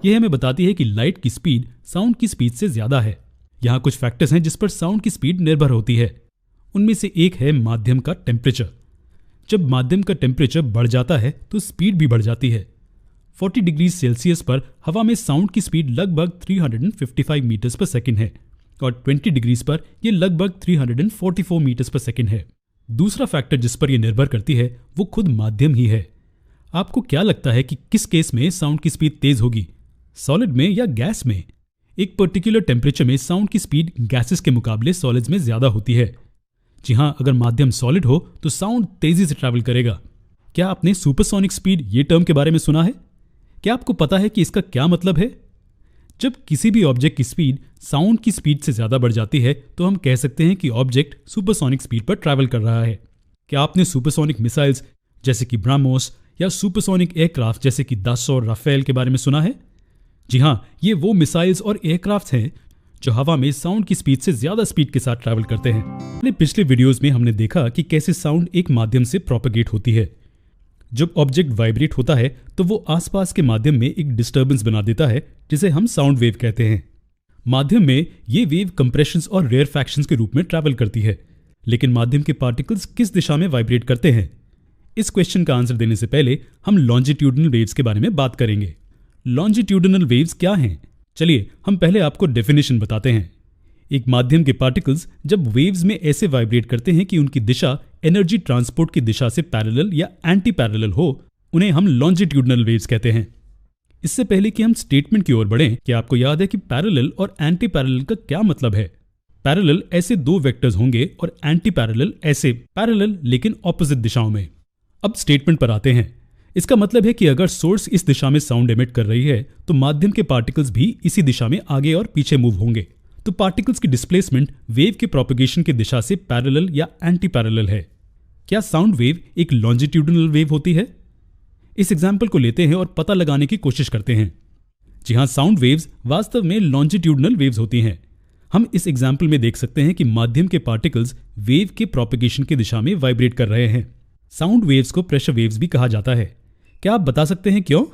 यह हमें बताती है कि लाइट की स्पीड साउंड की स्पीड से ज्यादा है। यहाँ कुछ फैक्टर्स हैं जिस पर साउंड की स्पीड निर्भर होती है। उनमें से एक है माध्यम का टेम्परेचर। जब माध्यम का टेम्परेचर बढ़ जाता है तो स्पीड भी बढ़ जाती है। 40 डिग्री सेल्सियस पर हवा में साउंड की स्पीड लगभग 355 मीटर्स पर सेकंड है और 20 डिग्रीज पर यह लगभग 344 मीटर्स पर सेकंड है। दूसरा फैक्टर जिस पर यह निर्भर करती है वो खुद माध्यम ही है। आपको क्या लगता है कि किस केस में साउंड की स्पीड तेज होगी, सॉलिड में या गैस में? एक पर्टिकुलर टेम्परेचर में साउंड की स्पीड गैसेस के मुकाबले सॉलिड्स में ज्यादा होती है। जी हाँ, अगर माध्यम सॉलिड हो तो साउंड तेजी से ट्रैवल करेगा। क्या आपने सुपरसोनिक स्पीड ये टर्म के बारे में सुना है? क्या आपको पता है कि इसका क्या मतलब है? जब किसी भी ऑब्जेक्ट की स्पीड साउंड की स्पीड से ज्यादा बढ़ जाती है तो हम कह सकते हैं कि ऑब्जेक्ट सुपरसोनिक स्पीड पर ट्रैवल कर रहा है। क्या आपने सुपरसोनिक मिसाइल्स जैसे कि ब्रह्मोस या सुपरसोनिक एयरक्राफ्ट जैसे कि दासो और राफेल के बारे में सुना है? जी हाँ, ये वो मिसाइल्स और एयरक्राफ्ट हैं जो हवा में साउंड की स्पीड से ज्यादा स्पीड के साथ ट्रैवल करते हैं। अपने पिछले वीडियोस में हमने देखा कि कैसे साउंड एक माध्यम से प्रोपेगेट होती है। जब ऑब्जेक्ट वाइब्रेट होता है तो वो आसपास के माध्यम में एक डिस्टर्बेंस बना देता है जिसे हम साउंड वेव कहते हैं। माध्यम में ये वेव कंप्रेशंस और रेयरफैक्शंस के रूप में ट्रैवल करती है। लेकिन माध्यम के पार्टिकल्स किस दिशा में वाइब्रेट करते हैं? इस क्वेश्चन का आंसर देने से पहले हम लॉन्जिट्यूडनल वेव्स के बारे में बात करेंगे। लॉन्जिट्यूडनल वेव्स क्या हैं? चलिए हम पहले आपको डेफिनेशन बताते हैं। एक माध्यम के पार्टिकल्स जब वेव्स में ऐसे वाइब्रेट करते हैं कि उनकी दिशा एनर्जी ट्रांसपोर्ट की दिशा से पैरेलल या एंटी पैरेलल हो, उन्हें हम लॉन्जिट्यूडनल वेव्स कहते हैं। इससे पहले कि हम स्टेटमेंट की ओर बढ़ें, क्या आपको याद है कि पैरेलल और एंटी पैरेलल का क्या मतलब है? पैरेलल ऐसे दो वेक्टर्स होंगे और एंटी पैरेलल ऐसे पैरेलल लेकिन ऑपोजिट दिशाओं में। अब स्टेटमेंट पर आते हैं। इसका मतलब है कि अगर सोर्स इस दिशा में साउंड एमिट कर रही है तो माध्यम के पार्टिकल्स भी इसी दिशा में आगे और पीछे मूव होंगे। तो पार्टिकल्स की डिस्प्लेसमेंट वेव के प्रोपेगेशन की दिशा से पैरेलल या एंटी पैरेलल है। क्या साउंड वेव एक लॉन्जिट्यूडनल वेव होती है? इस एग्जाम्पल को लेते हैं और पता लगाने की कोशिश करते हैं। जी हाँ, साउंड वेव्स वास्तव में लॉन्जिट्यूडनल वेव्स होती हैं। हम इस एग्जाम्पल में देख सकते हैं कि माध्यम के पार्टिकल्स वेव के प्रोपेगेशन की दिशा में वाइब्रेट कर रहे हैं। साउंड वेव्स को प्रेशर वेव्स भी कहा जाता है। क्या आप बता सकते हैं क्यों?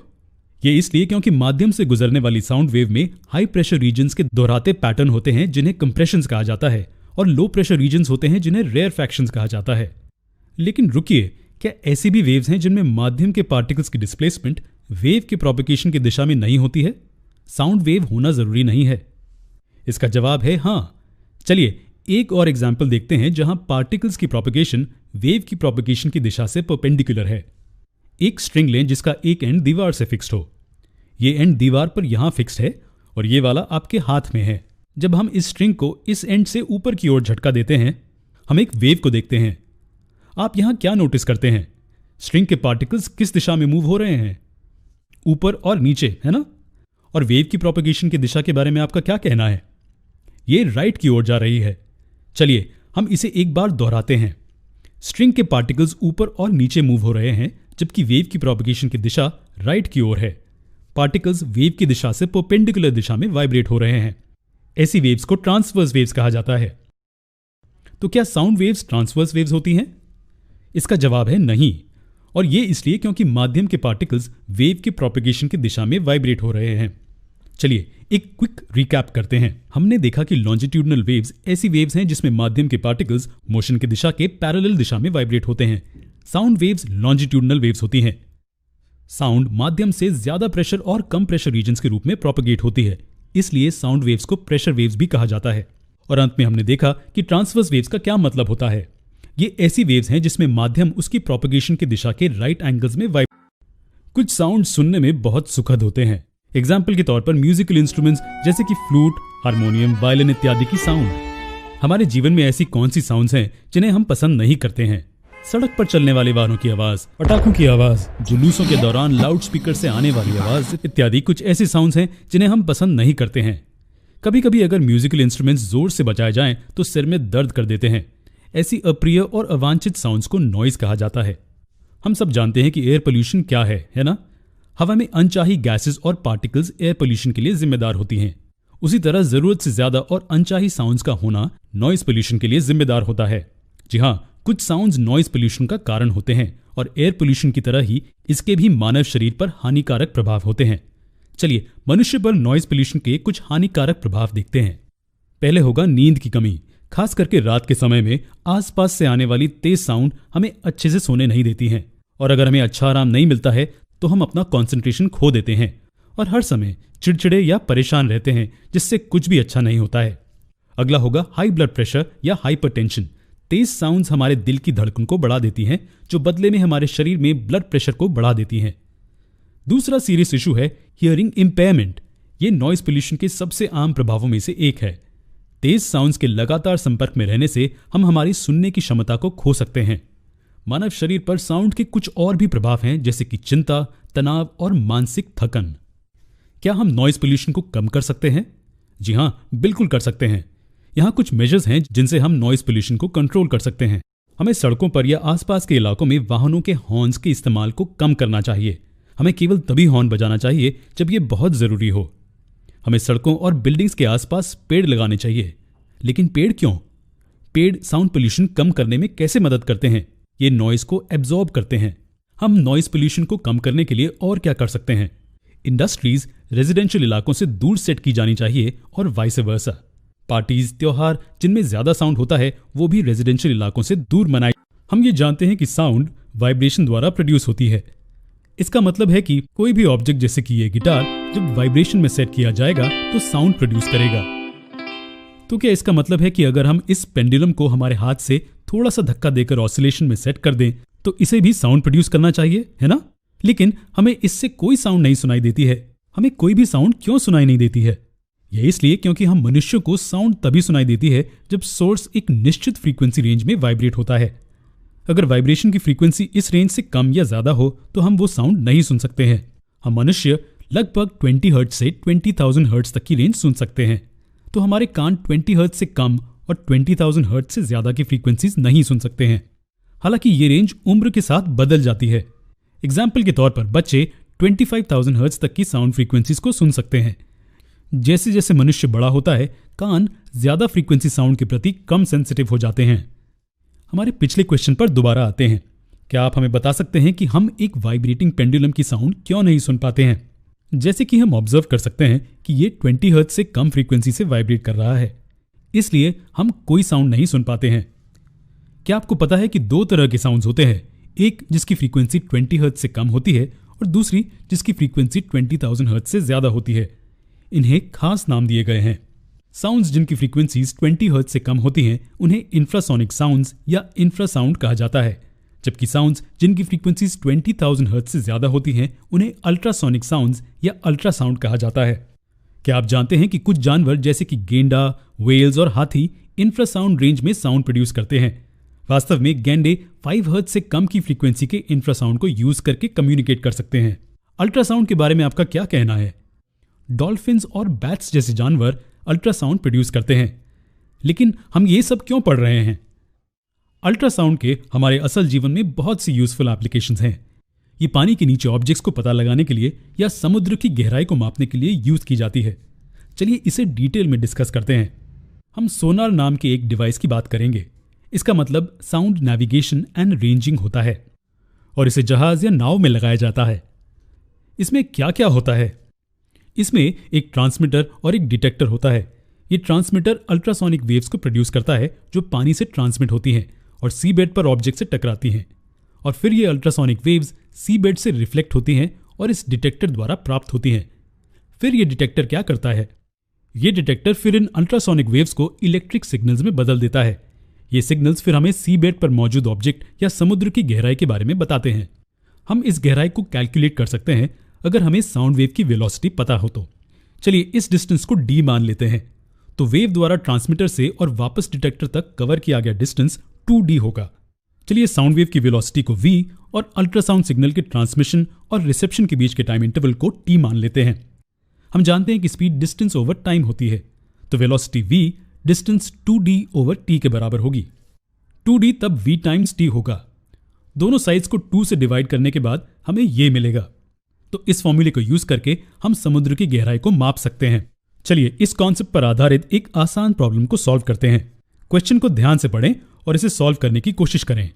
ये इसलिए क्योंकि माध्यम से गुजरने वाली साउंड वेव में हाई प्रेशर रीजन्स के दोहराते पैटर्न होते हैं जिन्हें कंप्रेशंस कहा जाता है और लो प्रेशर रीजन्स होते हैं जिन्हें रेयरफैक्शंस कहा जाता है। लेकिन रुकिए, क्या ऐसी भी वेव्स हैं जिनमें माध्यम के पार्टिकल्स की डिस्प्लेसमेंट वेव के प्रोपेगेशन की दिशा में नहीं होती है? साउंड वेव होना जरूरी नहीं है। इसका जवाब है हाँ। चलिए एक और एग्जाम्पल देखते हैं जहां पार्टिकल्स की प्रोपेगेशन वेव की प्रोपेगेशन की दिशा से परपेंडिकुलर है। एक स्ट्रिंग लें जिसका एक एंड दीवार से फिक्स्ड हो। ये एंड दीवार पर यहां फिक्स्ड है और ये वाला आपके हाथ में है। जब हम इस स्ट्रिंग को इस एंड से ऊपर की ओर झटका देते हैं, हम एक वेव को देखते हैं। आप यहां क्या नोटिस करते हैं? स्ट्रिंग के पार्टिकल्स किस दिशा में मूव हो रहे हैं? ऊपर और नीचे, है ना? और वेव की प्रोपेगेशन की दिशा के बारे में आपका क्या कहना है? ये राइट की ओर जा रही है। चलिए हम इसे एक बार दोहराते हैं। स्ट्रिंग के पार्टिकल्स ऊपर और नीचे मूव हो रहे हैं जबकि वेव की प्रोपेगेशन की दिशा राइट की ओर है। पार्टिकल्स वेव की दिशा से परपेंडिकुलर दिशा में वाइब्रेट हो रहे हैं। ऐसी वेव्स को ट्रांसवर्स वेव्स कहा जाता है। तो क्या साउंड वेव्स ट्रांसवर्स वेव्स होती हैं? इसका जवाब है नहीं, और ये इसलिए क्योंकि माध्यम के पार्टिकल्स वेव की प्रोपेगेशन की दिशा में वाइब्रेट हो रहे हैं। चलिए एक क्विक रिकैप करते हैं। हमने देखा कि लॉन्जिट्यूडनल वेव्स ऐसी वेव्स हैं जिसमें माध्यम के पार्टिकल्स मोशन की दिशा के पैरेलल दिशा में वाइब्रेट होते हैं। साउंड वेव्स लॉन्जिट्यूडनल वेव्स होती हैं। साउंड माध्यम से ज्यादा प्रेशर और कम प्रेशर रीजन्स के रूप में प्रोपेगेट होती है, इसलिए साउंड वेव्स को प्रेशर वेव्स भी कहा जाता है। और अंत में हमने देखा कि ट्रांसवर्स वेव्स का क्या मतलब होता है। ये ऐसी वेव्स हैं जिसमें माध्यम उसकी प्रोपेगेशन की दिशा के राइट एंगल्स में कुछ साउंड सुनने में बहुत सुखद होते हैं। एग्जाम्पल के तौर पर म्यूजिकल इंस्ट्रूमेंट्स जैसे कि फ्लूट, हारमोनियम, वायलिन इत्यादि की साउंड। हमारे जीवन में ऐसी कौन सी साउंड्स हैं जिन्हें हम पसंद नहीं करते हैं? सड़क पर चलने वाले वाहनों की आवाज, पटाखों की आवाज, जुलूसों के दौरान लाउड स्पीकर से आने वाली आवाज इत्यादि कुछ ऐसी साउंड्स हैं जिन्हें हम पसंद नहीं करते हैं। कभी कभी अगर म्यूजिकल इंस्ट्रूमेंट्स जोर से बजाए जाएं तो सिर में दर्द कर देते हैं। ऐसी अप्रिय और अवांछित साउंड्स को नॉइज कहा जाता है। हम सब जानते हैं कि एयर पोल्यूशन क्या है ना? हवा में अनचाही गैसेस और पार्टिकल्स एयर पोल्यूशन के लिए जिम्मेदार होती हैं। उसी तरह जरूरत से ज्यादा और अनचाही साउंड्स का होना नॉइज पोल्यूशन के लिए जिम्मेदार होता है। जी हाँ, कुछ साउंड्स नॉइज पोल्यूशन का कारण होते हैं और एयर पोल्यूशन की तरह ही इसके भी मानव शरीर पर हानिकारक प्रभाव होते हैं। चलिए मनुष्य पर नॉइज पोल्यूशन के कुछ हानिकारक प्रभाव देखते हैं। पहले होगा नींद की कमी। खास करके रात के समय में आसपास से आने वाली तेज साउंड हमें अच्छे से सोने नहीं देती हैं, और अगर हमें अच्छा आराम नहीं मिलता है तो हम अपना कंसंट्रेशन खो देते हैं और हर समय चिड़चिड़े या परेशान रहते हैं, जिससे कुछ भी अच्छा नहीं होता है। अगला होगा हाई ब्लड प्रेशर या हाइपरटेंशन। तेज साउंड्स हमारे दिल की धड़कन को बढ़ा देती हैं, जो बदले में हमारे शरीर में ब्लड प्रेशर को बढ़ा देती हैं। दूसरा सीरियस इशू है हियरिंग इम्पेयरमेंट। ये नॉइज पोल्यूशन के सबसे आम प्रभावों में से एक है। तेज साउंड्स के लगातार संपर्क में रहने से हम हमारी सुनने की क्षमता को खो सकते हैं। मानव शरीर पर साउंड के कुछ और भी प्रभाव हैं, जैसे कि चिंता, तनाव और मानसिक थकन। क्या हम नॉइज पोल्यूशन को कम कर सकते हैं? जी हाँ, बिल्कुल कर सकते हैं। यहाँ कुछ मेजर्स हैं जिनसे हम नॉइज पोल्यूशन को कंट्रोल कर सकते हैं। हमें सड़कों पर या आसपास के इलाकों में वाहनों के हॉर्न्स के इस्तेमाल को कम करना चाहिए। हमें केवल तभी हॉर्न बजाना चाहिए जब ये बहुत जरूरी हो। हमें सड़कों और बिल्डिंग्स के आसपास पेड़ लगाने चाहिए। लेकिन पेड़ क्यों? पेड़ साउंड पोल्यूशन कम करने में कैसे मदद करते हैं? ये नॉइज को एब्जॉर्ब करते हैं। हम नॉइज पोल्यूशन को कम करने के लिए और क्या कर सकते हैं? इंडस्ट्रीज रेजिडेंशियल इलाकों से दूर सेट की जानी चाहिए और वाइस वर्सा। पार्टीज, त्योहार जिनमें ज्यादा साउंड होता है वो भी रेजिडेंशियल इलाकों से दूर मनाए। हम ये जानते हैं कि साउंड वाइब्रेशन द्वारा प्रोड्यूस होती है। इसका मतलब है कि कोई भी ऑब्जेक्ट जैसे कि ये गिटार जब वाइब्रेशन में सेट किया जाएगा तो साउंड प्रोड्यूस करेगा। तो क्या इसका मतलब है कि अगर हम इस पेंडुलम को हमारे हाथ से थोड़ा सा धक्का देकर ऑसिलेशन में सेट कर दें तो इसे भी साउंड प्रोड्यूस करना चाहिए, है ना? लेकिन हमें इससे कोई साउंड नहीं सुनाई देती है। हमें कोई भी साउंड क्यों सुनाई नहीं देती है? यह इसलिए क्योंकि हम मनुष्य को साउंड तभी सुनाई देती है जब सोर्स एक निश्चित फ्रीक्वेंसी रेंज में वाइब्रेट होता है। अगर वाइब्रेशन की फ्रीक्वेंसी इस रेंज से कम या ज्यादा हो तो हम वो साउंड नहीं सुन सकते हैं। हम मनुष्य लगभग 20 हर्ट्ज से 20,000 हर्ट्ज तक की रेंज सुन सकते हैं, तो हमारे कान 20 हर्ट्ज से कम और 20,000 हर्ट्ज से ज्यादा की फ्रीक्वेंसीज नहीं सुन सकते हैं। हालांकि ये रेंज उम्र के साथ बदल जाती है। एग्जाम्पल के तौर पर बच्चे 25,000 हर्ट्ज तक की साउंड फ्रीक्वेंसीज को सुन सकते हैं। जैसे जैसे मनुष्य बड़ा होता है, कान ज्यादा फ्रीक्वेंसी साउंड के प्रति कम सेंसिटिव हो जाते हैं। हमारे पिछले क्वेश्चन पर दोबारा आते हैं। क्या आप हमें बता सकते हैं कि हम एक वाइब्रेटिंग पेंडुलम की साउंड क्यों नहीं सुन पाते हैं? जैसे कि हम ऑब्जर्व कर सकते हैं कि ये 20 हर्ट्ज से कम फ्रीक्वेंसी से वाइब्रेट कर रहा है, इसलिए हम कोई साउंड नहीं सुन पाते हैं। क्या आपको पता है कि दो तरह के साउंड्स होते हैं, एक जिसकी फ्रीक्वेंसी 20 हर्ट्ज से कम होती है और दूसरी जिसकी फ्रीक्वेंसी 20,000 हर्ट्ज से ज्यादा होती है। इन्हें खास नाम दिए गए हैं। साउंड्स जिनकी फ्रीक्वेंसीज 20 हर्ट्ज से कम होती हैं उन्हें इंफ्रासोनिक साउंड्स या इंफ्रासाउंड कहा जाता है, जबकि साउंड्स जिनकी फ्रीक्वेंसीज 20,000 हर्ट्ज से ज्यादा होती हैं उन्हें अल्ट्रासोनिक साउंड्स या अल्ट्रासाउंड कहा जाता है। क्या आप जानते हैं कि कुछ जानवर जैसे कि गेंडा, व्हेल्स और हाथी इंफ्रासाउंड रेंज में साउंड प्रोड्यूस करते हैं? वास्तव में गैंडे 5 हर्ट्ज से कम की फ्रीक्वेंसी के इंफ्रासाउंड को यूज करके कम्युनिकेट कर सकते हैं। अल्ट्रासाउंड के बारे में आपका क्या कहना है? डॉल्फिन्स और बैट्स जैसे जानवर अल्ट्रासाउंड प्रोड्यूस करते हैं, लेकिन हम ये सब क्यों पढ़ रहे हैं? अल्ट्रासाउंड के हमारे असल जीवन में बहुत सी यूजफुल एप्लीकेशंस हैं। ये पानी के नीचे ऑब्जेक्ट्स को पता लगाने के लिए या समुद्र की गहराई को मापने के लिए यूज की जाती है। चलिए इसे डिटेल में डिस्कस करते हैं। हम सोनार नाम के एक डिवाइस की बात करेंगे। इसका मतलब साउंड नेविगेशन एंड रेंजिंग होता है और इसे जहाज या नाव में लगाया जाता है। इसमें क्या क्या होता है? इसमें एक ट्रांसमीटर और एक डिटेक्टर होता है। ये ट्रांसमीटर अल्ट्रासोनिक वेव्स को प्रोड्यूस करता है जो पानी से ट्रांसमिट होती हैं और सी बेड पर ऑब्जेक्ट से टकराती हैं, और फिर ये अल्ट्रासोनिक वेव्स सी बेड से रिफ्लेक्ट होती हैं और इस डिटेक्टर द्वारा प्राप्त होती हैं। फिर ये डिटेक्टर क्या करता है? ये डिटेक्टर फिर इन अल्ट्रासोनिक वेव्स को इलेक्ट्रिक सिग्नल्स में बदल देता है। ये सिग्नल्स फिर हमें सी बेड पर मौजूद ऑब्जेक्ट या समुद्र की गहराई के बारे में बताते हैं। हम इस गहराई को कैलकुलेट कर सकते हैं अगर हमें साउंड वेव की वेलोसिटी पता हो तो। चलिए इस डिस्टेंस को d मान लेते हैं, तो वेव द्वारा ट्रांसमीटर से और वापस डिटेक्टर तक कवर किया गया डिस्टेंस 2d होगा। चलिए साउंड वेव की वेलोसिटी को v और अल्ट्रासाउंड सिग्नल के ट्रांसमिशन और रिसेप्शन के बीच के टाइम इंटरवल को t मान लेते हैं। हम जानते हैं कि स्पीड डिस्टेंस ओवर टाइम होती है, तो velocity v distance 2d over t के बराबर होगी। 2d तब v टाइम्स t होगा। दोनों साइड्स को 2 से डिवाइड करने के बाद हमें ये मिलेगा। तो इस फॉर्मूले को यूज करके हम समुद्र की गहराई को माप सकते हैं। चलिए इस कॉन्सेप्ट पर आधारित एक आसान प्रॉब्लम को सॉल्व करते हैं। क्वेश्चन को ध्यान से पढ़ें और इसे सॉल्व करने की कोशिश करें।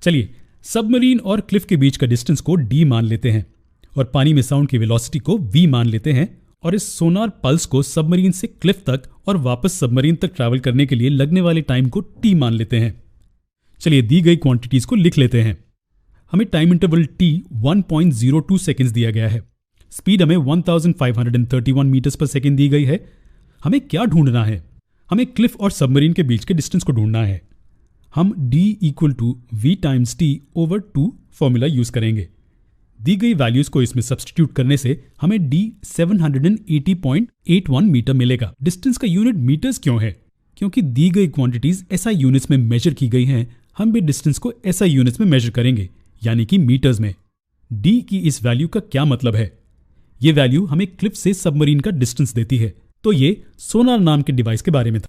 चलिए सबमरीन और क्लिफ के बीच का डिस्टेंस को d मान लेते हैं और पानी में साउंड की वेलोसिटी को v मान लेते हैं और इस सोनार पल्स को सबमरीन से क्लिफ तक और वापस सबमरीन तक ट्रैवल करने के लिए लगने वाले टाइम को t मान लेते हैं। चलिए दी गई क्वांटिटीज को लिख लेते हैं। हमें टाइम इंटरवल t 1.02 सेकेंड्स दिया गया है। स्पीड हमें 1531 मीटर्स पर सेकेंड दी गई है। हमें क्या ढूंढना है? हमें क्लिफ और सबमरीन के बीच के डिस्टेंस को ढूंढना है। हम d = v × t / 2 formula use करेंगे। दी गई वैल्यूज को इसमें सब्स्टिट्यूट करने से हमें d 780.81 मीटर मिलेगा। डिस्टेंस का यूनिट मीटर्स क्यों है? क्योंकि दी गई क्वांटिटीज SI यूनिट्स में मेजर की गई हैं। हम भी डिस्टेंस को SI यूनिट्स में मेजर करेंगे, यानी कि मीटर्स में। d की इस वैल्यू का क्या मतलब है? ये वैल्यू हमें क्लिफ से सबमरीन का डिस्टेंस देती है। तो ये सोनार नाम के डिवाइस के बारे में था।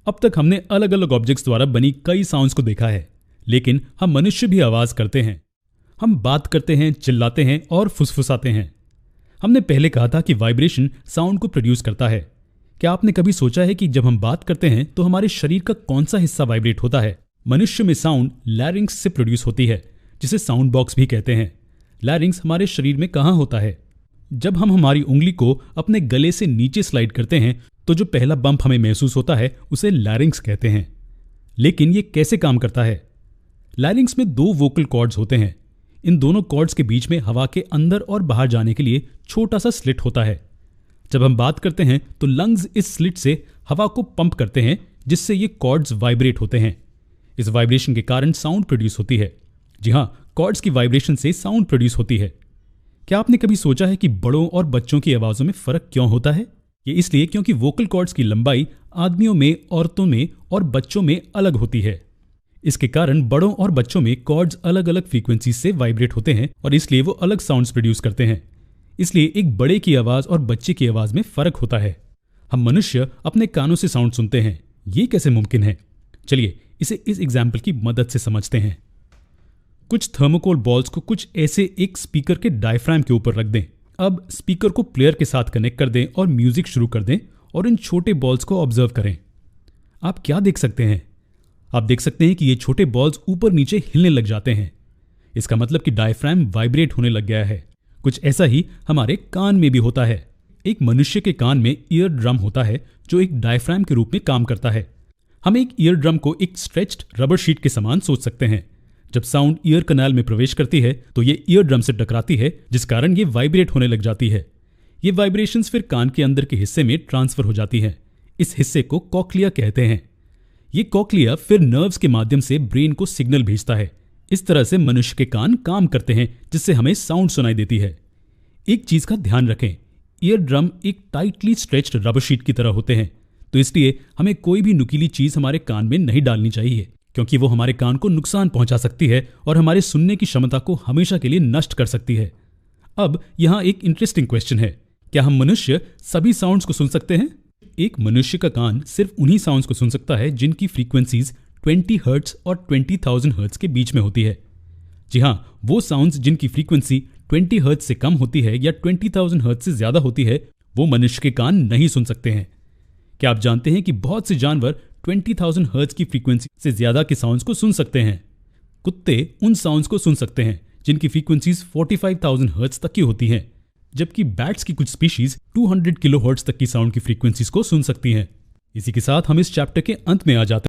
अब तक हमने अलग अलग ऑब्जेक्ट्स द्वारा बनी कई साउंड्स को देखा है, लेकिन हम मनुष्य भी आवाज करते हैं। हम बात करते हैं, चिल्लाते हैं और फुसफुसाते हैं। हमने पहले कहा था कि वाइब्रेशन साउंड को प्रोड्यूस करता है। क्या आपने कभी सोचा है कि जब हम बात करते हैं तो हमारे शरीर का कौन सा हिस्सा वाइब्रेट होता है? मनुष्य में साउंड लैरिंक्स से प्रोड्यूस होती है, जिसे साउंड बॉक्स भी कहते हैं। लैरिंक्स हमारे शरीर में कहाँ होता है? जब हम हमारी उंगली को अपने गले से नीचे स्लाइड करते हैं तो जो पहला बम्प हमें महसूस होता है उसे लैरिंक्स कहते हैं। लेकिन ये कैसे काम करता है? लैरिंक्स में 2 वोकल कॉर्ड्स होते हैं। इन दोनों कॉर्ड्स के बीच में हवा के अंदर और बाहर जाने के लिए छोटा सा स्लिट होता है। जब हम बात करते हैं तो लंग्स इस स्लिट से हवा को पंप करते हैं, जिससे ये कॉर्ड्स वाइब्रेट होते हैं। इस वाइब्रेशन के कारण साउंड प्रोड्यूस होती है। जी हाँ, कॉर्ड्स की वाइब्रेशन से साउंड प्रोड्यूस होती है। क्या आपने कभी सोचा है कि बड़ों और बच्चों की आवाज़ों में फ़र्क क्यों होता है? ये इसलिए क्योंकि वोकल कॉर्ड्स की लंबाई आदमियों में, औरतों में और बच्चों में अलग होती है। इसके कारण बड़ों और बच्चों में कॉर्ड्स अलग अलग फ्रीक्वेंसी से वाइब्रेट होते हैं और इसलिए वो अलग साउंड्स प्रोड्यूस करते हैं। इसलिए एक बड़े की आवाज़ और बच्चे की आवाज़ में फ़र्क होता है। हम मनुष्य अपने कानों से साउंड सुनते हैं। ये कैसे मुमकिन है? चलिए इसे इस एग्जाम्पल की मदद से समझते हैं। कुछ थर्मोकोल बॉल्स को कुछ ऐसे एक स्पीकर के डायफ्राम के ऊपर रख दें। अब स्पीकर को प्लेयर के साथ कनेक्ट कर दें और म्यूजिक शुरू कर दें और इन छोटे बॉल्स को ऑब्जर्व करें। आप क्या देख सकते हैं? आप देख सकते हैं कि ये छोटे बॉल्स ऊपर नीचे हिलने लग जाते हैं। इसका मतलब कि डायफ्राम वाइब्रेट होने लग गया है। कुछ ऐसा ही हमारे कान में भी होता है। एक मनुष्य के कान में ईयर ड्रम होता है जो एक डायफ्राम के रूप में काम करता है। हम एक ईयर ड्रम को एक स्ट्रेच्ड रबर शीट के समान सोच सकते हैं। जब साउंड ईयर कनाल में प्रवेश करती है तो ये ईयर ड्रम से टकराती है, जिस कारण ये वाइब्रेट होने लग जाती है। ये वाइब्रेशंस फिर कान के अंदर के हिस्से में ट्रांसफर हो जाती हैं। इस हिस्से को कॉक्लिया कहते हैं। ये कॉक्लिया फिर नर्व्स के माध्यम से ब्रेन को सिग्नल भेजता है। इस तरह से मनुष्य के कान काम करते हैं, जिससे हमें साउंड सुनाई देती है। एक चीज का ध्यान रखें, ईयर ड्रम एक टाइटली स्ट्रेच्ड रबर शीट की तरह होते हैं, तो इसलिए हमें कोई भी नुकीली चीज हमारे कान में नहीं डालनी चाहिए, क्योंकि वो हमारे कान को नुकसान पहुंचा सकती है और हमारे सुनने की क्षमता को हमेशा के लिए नष्ट कर सकती है। अब यहाँ एक इंटरेस्टिंग क्वेश्चन है, क्या हम मनुष्य सभी साउंड्स को सुन सकते हैं? एक मनुष्य का कान सिर्फ उन्हीं साउंड्स को सुन सकता है जिनकी फ्रीक्वेंसीज 20 हर्ट्ज और 20,000 हर्ट्ज के बीच में होती है। जी हाँ, वो साउंड्स जिनकी फ्रीक्वेंसी 20 हर्ट्ज से कम होती है या 20,000 हर्ट्ज से ज्यादा होती है, वो मनुष्य के कान नहीं सुन सकते हैं। क्या आप जानते हैं कि बहुत से जानवर 20,000 हर्ट्ज की फ्रीक्वेंसी से ज्यादा के साउंड्स को सुन सकते हैं? कुत्ते उन साउंड्स को सुन सकते हैं जिनकी फ्रीक्वेंसीज 45,000 हर्ट्ज तक की होती हैं, जबकि बैट्स की कुछ स्पीशीज 200 किलोहर्ट्ज तक की साउंड की फ्रीक्वेंसीज को सुन सकती हैं। इसी के साथ हम इस चैप्टर के अंत में आ जाते हैं।